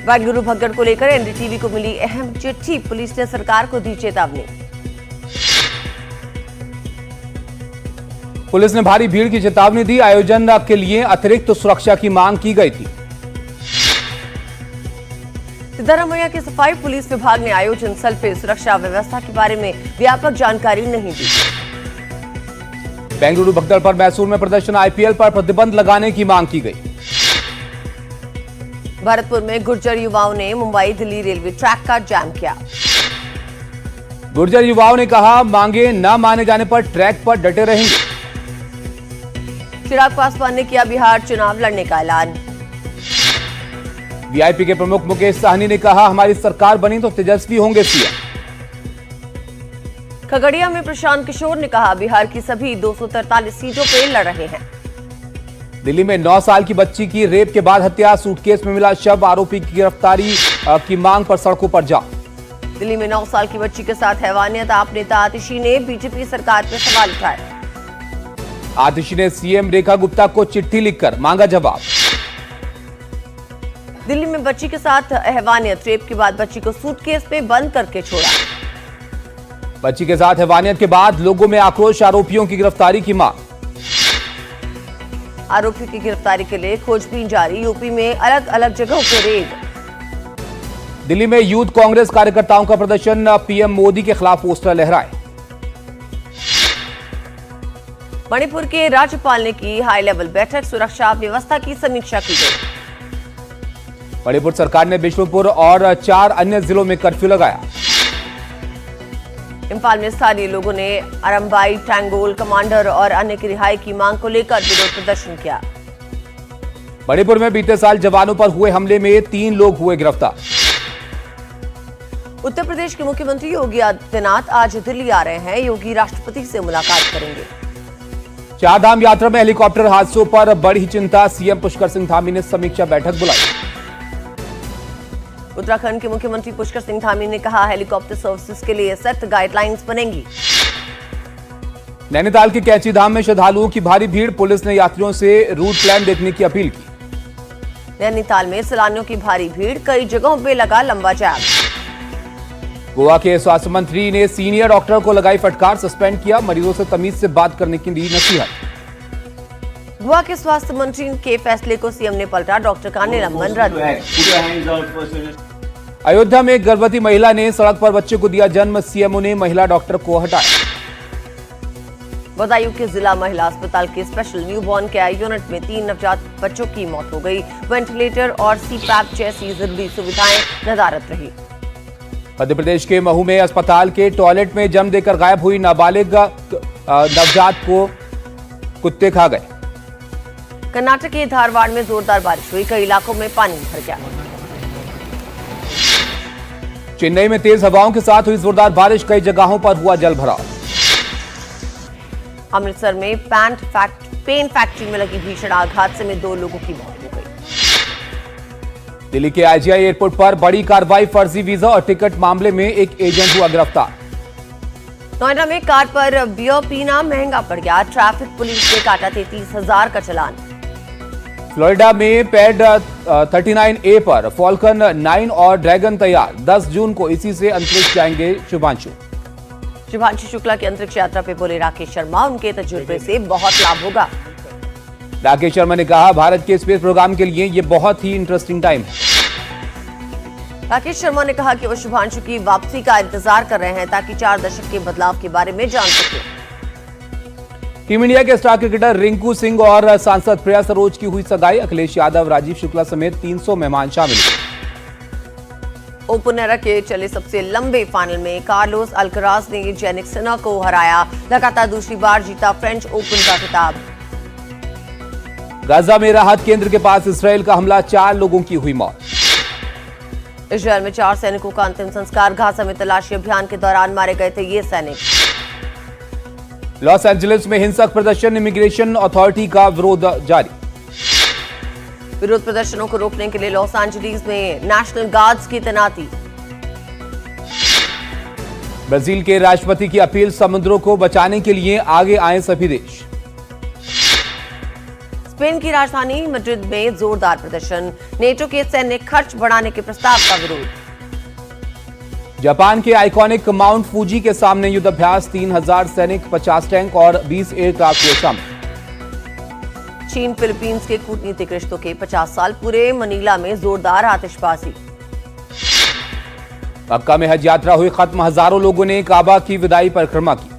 बेंगलुरु भगदड़ को लेकर एनडीटीवी को मिली अहम चिट्ठी, पुलिस ने सरकार को दी चेतावनी। पुलिस ने भारी भीड़ की चेतावनी दी, आयोजन के लिए अतिरिक्त सुरक्षा की मांग की गई थी। सिद्धारमैया की सफाई, पुलिस विभाग ने आयोजन स्थल पर सुरक्षा व्यवस्था के बारे में व्यापक जानकारी नहीं दी। बेंगलुरु भगदड़ पर मैसूर में प्रदर्शन, आईपीएल पर प्रतिबंध लगाने की मांग की गई। भरतपुर में गुर्जर युवाओं ने मुंबई दिल्ली रेलवे ट्रैक का जाम किया। गुर्जर युवाओं ने कहा, मांगे न माने जाने पर ट्रैक पर डटे रहेंगे। चिराग पासवान ने किया बिहार चुनाव लड़ने का ऐलान। वीआईपी के प्रमुख मुकेश साहनी ने कहा, हमारी सरकार बनी तो तेजस्वी होंगे सीएम। खगड़िया में प्रशांत किशोर ने कहा, बिहार की सभी 243 सीटों पे लड़ रहे हैं। दिल्ली में 9 साल की बच्ची की रेप के बाद हत्या, सूटकेस में मिला शव, आरोपी की गिरफ्तारी की मांग पर सड़कों पर जाम। दिल्ली में 9 साल की बच्ची के साथ हैवानियत, आप नेता आतिशी ने बीजेपी सरकार पर सवाल उठाए। आतिशी ने सीएम रेखा गुप्ता को चिट्ठी लिखकर मांगा जवाब। दिल्ली में बच्ची के साथ हैवानियत, रेप के बाद बच्ची को सूटकेस में बंद करके छोड़ा। बच्ची के साथ हैवानियत के बाद लोगों में आक्रोश, आरोपियों की गिरफ्तारी की मांग। आरोपियों की गिरफ्तारी के लिए खोजबीन जारी, यूपी में अलग अलग जगहों पर रेड। दिल्ली में यूथ कांग्रेस कार्यकर्ताओं का प्रदर्शन, पीएम मोदी के खिलाफ पोस्टर लहराए। मणिपुर के राज्यपाल ने की हाई लेवल बैठक, सुरक्षा व्यवस्था की समीक्षा की गई। मणिपुर सरकार ने बिष्णुपुर और 4 अन्य जिलों में कर्फ्यू लगाया। इम्फाल में स्थानीय लोगों ने अरम्बाई, टैंगोल कमांडर और अन्य की रिहाई की मांग को लेकर विरोध प्रदर्शन किया। मणिपुर में बीते साल जवानों पर हुए हमले में 3 लोग हुए गिरफ्तार। उत्तर प्रदेश के मुख्यमंत्री योगी आदित्यनाथ आज दिल्ली आ रहे हैं। योगी राष्ट्रपति से मुलाकात करेंगे। 4 धाम यात्रा में हेलीकॉप्टर हादसों पर बड़ी चिंता, सीएम पुष्कर सिंह धामी ने समीक्षा बैठक बुलाई। उत्तराखंड के मुख्यमंत्री पुष्कर सिंह धामी ने कहा, हेलीकॉप्टर सर्विसेज के लिए सख्त गाइडलाइंस बनेंगी। नैनीताल के कैची धाम में श्रद्धालुओं की भारी भीड़, पुलिस ने यात्रियों से रूट प्लान देखने की अपील की। नैनीताल में सैलानियों की भारी भीड़, कई जगहों पे लगा लंबा जाम। गोवा के स्वास्थ्य मंत्री ने सीनियर डॉक्टर को लगाई फटकार, सस्पेंड किया, मरीजों से तमीज से बात करने की दी नसीहत। गोवा के स्वास्थ्य मंत्री के फैसले को सीएम ने पलटा, डॉक्टर का निलंबन रद्द। अयोध्या में एक गर्भवती महिला ने सड़क पर बच्चे को दिया जन्म, सीएमओ ने महिला डॉक्टर को हटाया। बदायूं के जिला महिला अस्पताल के स्पेशल न्यूबॉर्न केयर यूनिट में 3 नवजात बच्चों की मौत हो गई। वेंटिलेटर और सीपैप जैसी जरूरी सुविधाएं नदारद रही। मध्य प्रदेश के महू में अस्पताल के टॉयलेट में जन्म देकर गायब हुई नाबालिग नवजात को कुत्ते खा गए। कर्नाटक के धारवाड़ में जोरदार बारिश हुई, कई इलाकों में पानी भर गया। चेन्नई में तेज हवाओं के साथ हुई जोरदार बारिश, कई जगहों पर हुआ जल भराव। अमृतसर में पेन फैक्ट्री में लगी भीषण आग, हादसे में 2 लोगों की मौत हो गई। दिल्ली के आईजीआई एयरपोर्ट पर बड़ी कार्रवाई, फर्जी वीजा और टिकट मामले में एक एजेंट हुआ गिरफ्तार। नोएडा में कार पर बियर पीना महंगा पड़ गया, ट्रैफिक पुलिस ने काटा 33,000 का चालान। फ्लोरिडा में पैड 39A पर फॉल्कन 9 और ड्रैगन तैयार, 10 जून को इसी से अंतरिक्ष जाएंगे शुभांशु शुक्ला की अंतरिक्ष यात्रा पे बोले राकेश शर्मा, उनके तजुर्बे से बहुत लाभ होगा। राकेश शर्मा ने कहा, भारत के स्पेस प्रोग्राम के लिए ये बहुत ही इंटरेस्टिंग टाइम है। राकेश शर्मा ने कहा कि वो शुभांशु की वापसी का इंतजार कर रहे हैं ताकि 4 दशक के बदलाव के बारे में जान सके। टीम इंडिया के स्टार क्रिकेटर रिंकू सिंह और सांसद प्रिया सरोज की हुई सगाई, अखिलेश यादव, राजीव शुक्ला समेत 300 मेहमान शामिल। ओपनर के चले सबसे लंबे फाइनल में कार्लोस अल्कराज ने जेनिक सिन्हा को हराया, लगातार दूसरी बार जीता फ्रेंच ओपन का खिताब। गाजा में राहत केंद्र के पास इसराइल का हमला, 4 लोगों की हुई मौत। इजरायल में 4 सैनिकों का अंतिम संस्कार, गाजा में तलाशी अभियान के दौरान मारे गए थे ये सैनिक। लॉस एंजलिस में हिंसक प्रदर्शन, इमिग्रेशन अथॉरिटी का विरोध जारी। विरोध प्रदर्शनों को रोकने के लिए लॉस एंजलिस में नेशनल गार्ड्स की तैनाती। ब्राजील के राष्ट्रपति की अपील, समुद्रों को बचाने के लिए आगे आए सभी देश। स्पेन की राजधानी मैड्रिड में जोरदार प्रदर्शन, नेटो के सैन्य खर्च बढ़ाने के प्रस्ताव का विरोध। जापान के आइकॉनिक माउंट फूजी के सामने युद्धाभ्यास, 3000 सैनिक, 50 टैंक और 20 एयरक्राफ्ट हुए शामिल। चीन फिलीपींस के कूटनीतिक रिश्तों के 50 साल पूरे, मनीला में जोरदार आतिशबाजी। मक्का में हज यात्रा हुई खत्म, हजारों लोगों ने काबा की विदाई परिक्रमा की।